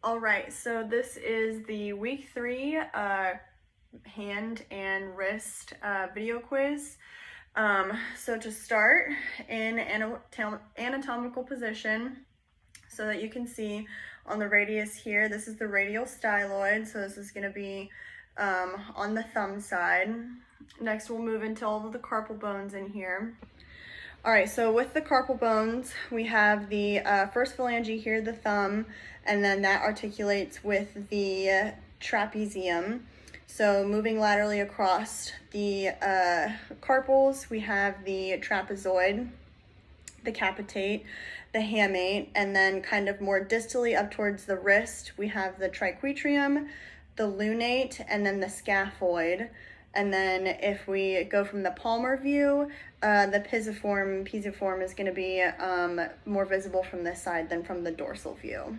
All right, so this is the week 3 hand and wrist video quiz. So to start, in anatomical position, so that you can see on the radius here, this is the radial styloid, so this is going to be on the thumb side. Next, we'll move into all of the carpal bones in here. All right, so with the carpal bones, we have the first phalange here, the thumb, and then that articulates with the trapezium. So moving laterally across the carpals, we have the trapezoid, the capitate, the hamate, and then kind of more distally up towards the wrist, we have the triquetrum, the lunate, and then the scaphoid. And then if we go from the palmar view, the pisiform is going to be more visible from this side than from the dorsal view.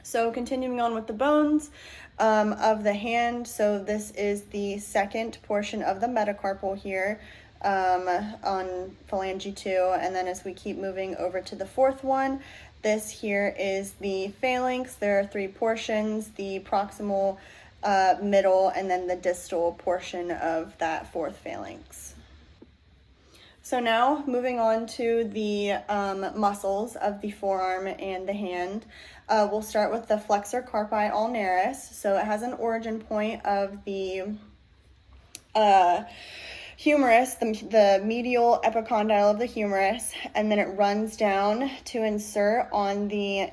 So continuing on with the bones of the hand, so this is the second portion of the metacarpal here on phalange 2, and then as we keep moving over to the fourth one, this here is the phalanx. There are 3 portions, the proximal, middle, and then the distal portion of that fourth phalanx. So now moving on to the muscles of the forearm and the hand. We'll start with the flexor carpi ulnaris. So it has an origin point of the humerus, the medial epicondyle of the humerus, and then it runs down to insert on the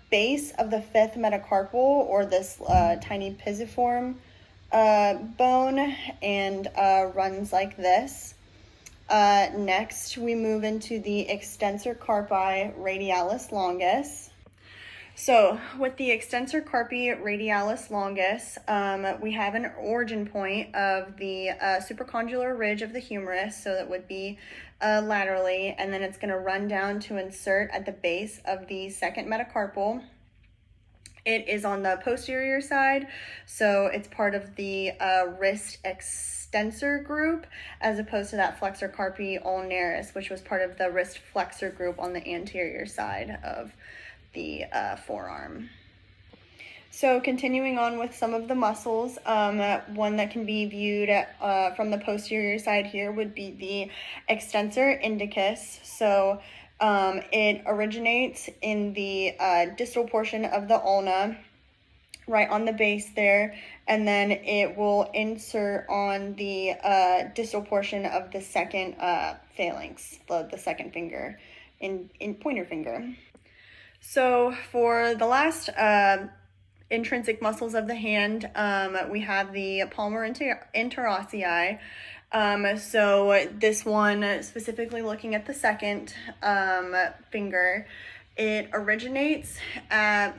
base of the 5th metacarpal, or this tiny pisiform bone, and runs like this. Next, we move into the extensor carpi radialis longus. So with the extensor carpi radialis longus, we have an origin point of the supracondylar ridge of the humerus, so that would be laterally, and then it's going to run down to insert at the base of the 2nd metacarpal. It is on the posterior side, so it's part of the wrist extensor group, as opposed to that flexor carpi ulnaris, which was part of the wrist flexor group on the anterior side of the forearm. So continuing on with some of the muscles, one that can be viewed from the posterior side here would be the extensor indicus. So it originates in the distal portion of the ulna, right on the base there, and then it will insert on the distal portion of the 2nd phalanx, the 2nd finger, in pointer finger. So for the last intrinsic muscles of the hand, we have the palmar interossei. So this one, specifically looking at the 2nd finger, it originates at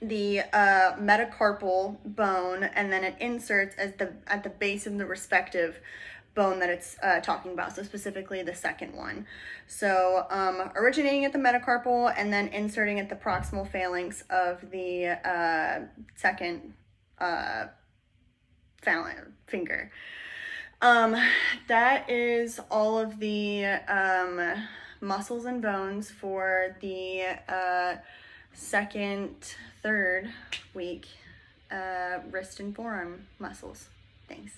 the metacarpal bone, and then it inserts at the base of the respective bone that it's talking about, so specifically the 2nd one. So originating at the metacarpal and then inserting at the proximal phalanx of the 2nd finger. That is all of the muscles and bones for the 2nd, 3rd week wrist and forearm muscles. Thanks.